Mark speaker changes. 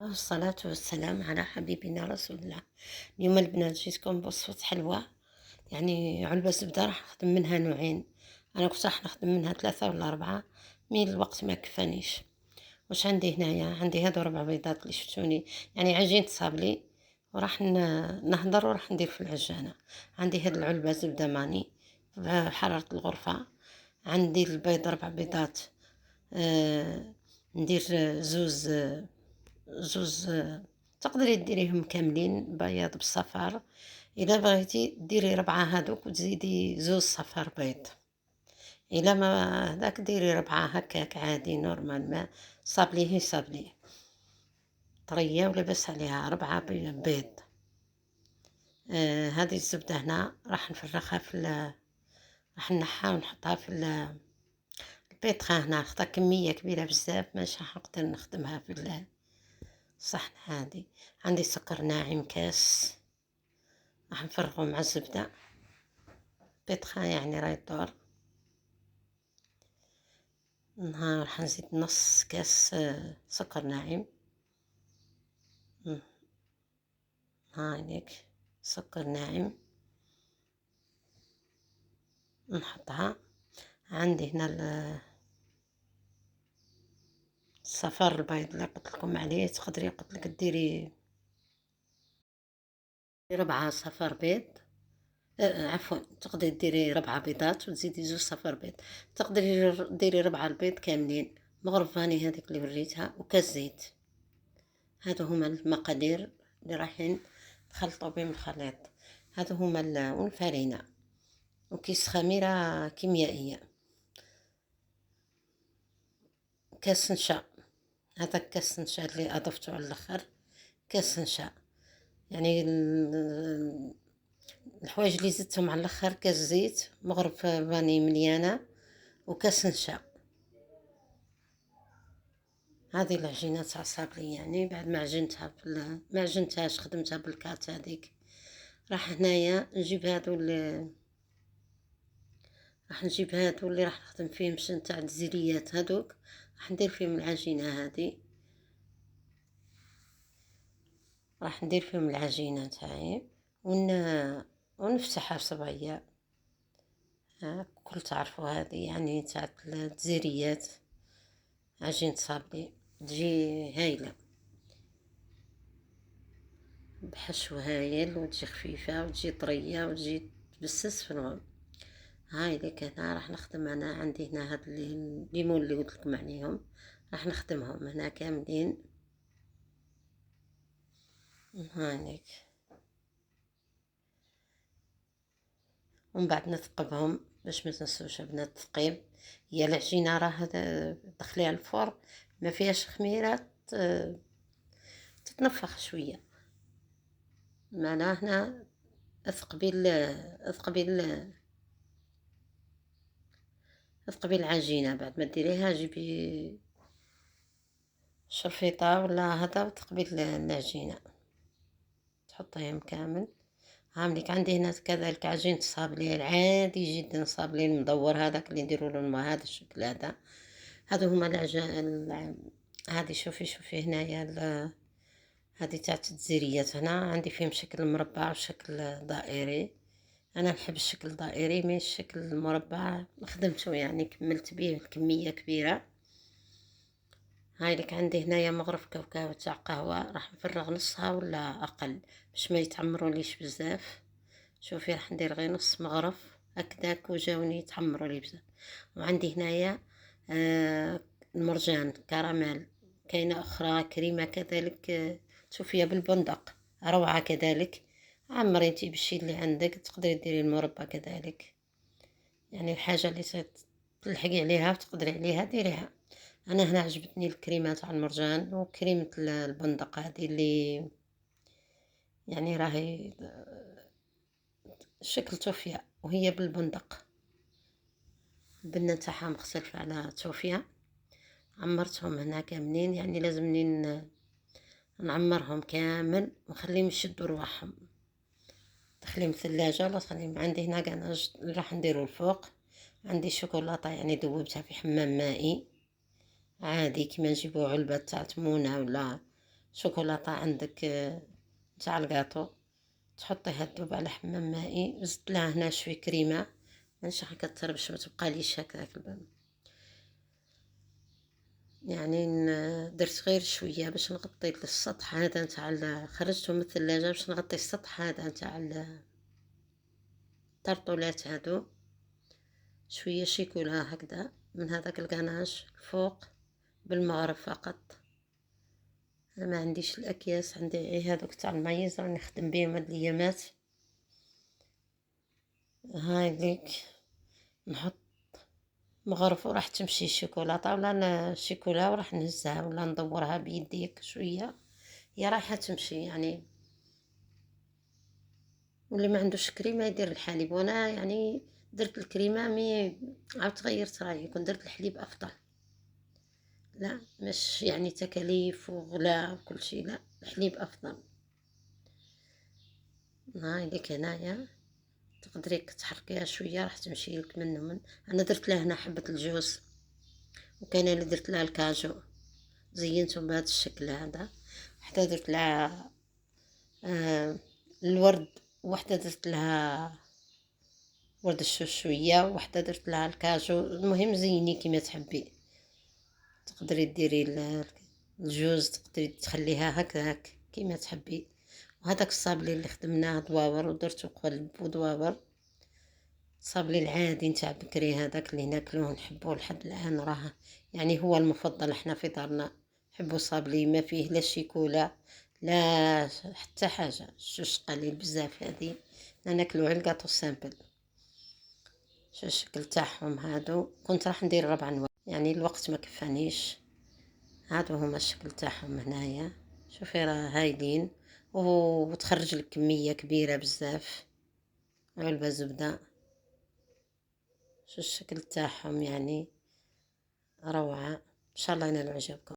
Speaker 1: والصلاة والسلام على حبيبنا رسول الله. اليوم البنات جيتكم بوصفة حلوى، يعني علبة زبدة راح نخدم منها نوعين. أنا كنت راح نخدم منها 3 ولا 4، مي الوقت ما كفانيش. واش عندي هنايا؟ عندي هادو 4 بيضات اللي شفتوني، يعني عجين صابلي، وراح نهضر وراح ندير في العجانة. عندي هاد العلبة زبدة ماني بحرارة الغرفة. عندي البيض 4 بيضات. ندير زوز تقدري ديريهم كاملين بياض بالصفار. الا بغيتي ديري 4 هادوك وتزيدي زوز صفار بيض. الا ما هداك ديري 4 هكاك عادي نورمال، ما صابليه صابليه طريه ولاباس عليها 4 بيض. هذه الزبده هنا راح نفرخها راح نحها ونحطها في البيتخا. هنا خطا كميه كبيره بزاف ماشي راح نقدر نخدمها في الصحن هادي. عندي سكر ناعم كاس راح نفرغه مع الزبدة. بيتخا يعني راهي الدور. راح نزيد نص كاس سكر ناعم. هايليك سكر ناعم نحطها. عندي هنا الصفار البيض اللي قلت لكم عليه، تقدري قلت لك ديري 4 صفار بيض. عفوا، تقدري ديري 4 بيضات وتزيدي 2 صفار بيض. تقدري ديري 4 البيض كاملين. مغرفاني هذيك اللي وريتها وكاس زيت. هادو هما المقادير اللي رايحين نخلطو بهم الخليط. هادو هما والفرينة وكيس خميرة كيميائية. كاس نشا، هذا كاس نشا اللي اضفته على الاخر. كاس نشا يعني الحوايج اللي زدتهم على الاخر: كاس زيت، مغرفة فاني مليانة، وكاس نشا. هذه العجينة تاع صابلي، يعني بعد ما عجنتها ما عجنتهاش خدمتها بالكات هذيك. راح هنايا نجيب هادو اللي راح نخدم فيهم تاع الزيريات هادوك. راح ندير فيهم العجينة هذه. راح ندير فيهم العجينة تاعي ونفتحها بصبعية. كل تعرفوا هذه يعني تاع الجزيريات. عجينة صابلي تجي هايلة بحشو هايل، وتجي خفيفة وتجي طرية وتجي تبسس في الغم. هاي لك هنا راح نخدم. انا عندي هنا هاد الليمون اللي قلت لكم عليهم، راح نخدمهم هنا كاملين. هانيك ومن بعد نثقبهم باش ما تنسوش بنات الثقيب. هي العجينه راه دخليها الفرن ما فيهاش خميره، تتنفخ شويه. معناها هنا اثقبي العجينه. بعد ما ديريها جيبي شرفيطه ولا هذا وتثقبي العجينه، تحطيهم كامل. هامليك عندي هنا كذلك عجينة الصابلي العادي جدا، الصابلي المدور هذاك اللي نديروا له الماء، هذا الشكل هذا. هادو هما هذه شوفي هنايا هذه تاعت التزيريات. هنا عندي فيهم شكل مربع وشكل دائري. انا نحب الشكل الدائري، من الشكل المربع خدمته يعني كملت به كمية كبيرة. هاي لك عندي هنايا مغرف كاوكاو تاع قهوة، راح نفرغ نصها ولا اقل باش ما يتعمروا ليش بزاف. شوفي راح ندير غير نص مغرف هكداك وجاوني يتحمروا لي بزاف. وعندي هنايا المرجان كراميل. كاينه اخرى كريمه كذلك، تشوفيها بالبندق، روعه كذلك. عمري انتي بالشي اللي عندك، تقدري ديري المربى كذلك، يعني الحاجه اللي تلحقي عليها وتقدري عليها ديريها. انا هنا عجبتني الكريمه تاع المرجان وكريمه البندق هذه اللي يعني راهي شكل توفيا وهي بالبندق. البنة تاعها مختلفة على توفيا. عمرتهم هنا كاملين، يعني لازمني نعمرهم كامل ونخليهم يشدوا رواحهم. تخليهم ثلاجة ولا تخليهم عندي هنا قاع راح نديرو الفوق. عندي شوكولاتة يعني ذوبتها في حمام مائي عادي، كيما نجيبو علبة تاع تمونة ولا شوكولاتة عندك تاع الكاطو، تحطيها تذوب على حمام مائي، زدت لها هنا شوي كريمة، ماشي هكا تربش ما تبقاليش هكاك يعني درت غير شوية باش نغطي السطح هذا نتاع خرجته من الثلاجة باش نغطي السطح هذا نتاع الطرطولات هادو، شوية شيكولا هكذا من هذاك القناش الفوق بالمغرف فقط. أنا ما عنديش الأكياس، عندي غير هذوك تاع المايز راني نخدم بيهم هاد الأيامات. هاي ليك نحط مغرف وراح تمشي الشوكولاتة ولا الشوكولا وراح نهزها ولا ندورها بيديك شوية، هي رايحة تمشي يعني. واللي ما عندوش كريمة يدير الحليب، وانا يعني درت الكريمة مي عاود تغيرت رايي، كنت درت الحليب افضل. لا مش يعني تكاليف وغلاء وكل شيء، لا الحليب افضل. هاي ليك هنايا تقدري تحركيها شويه راح تمشي لك من انا درت لها هنا حبه الجوز، وكاين اللي درت لها الكاجو زينتهم بهذا الشكل هذا. وحده درت لها الورد، وحده درت لها ورد الشوشوية، وحده درت لها الكاجو. المهم زيني كيما تحبي، تقدري ديري الجوز، تقدري تخليها هكاك كيما تحبي. وهذاك الصابلي اللي خدمناه دواور ودرتو قلب ودواور، الصابلي العادي نتاع بكري هذاك اللي ناكلوه نحبوه لحد الان، راه يعني هو المفضل احنا في دارنا. نحبو صابلي ما فيه لا شيكولا لا حتى حاجه، الشوش قليل بزاف هذه ناكلو غير الكاطو سامبل. شو الشكل تاعهم هادو، كنت راح ندير 4 انواع يعني الوقت ما كفانيش. هادو هما الشكل تاعهم هنايا، شوفي راه هايلين وتخرج لك كمية كبيرة بزاف. علبة زبدة، شو الشكل تاعهم يعني روعة، ان شاء الله ينال عجبكم.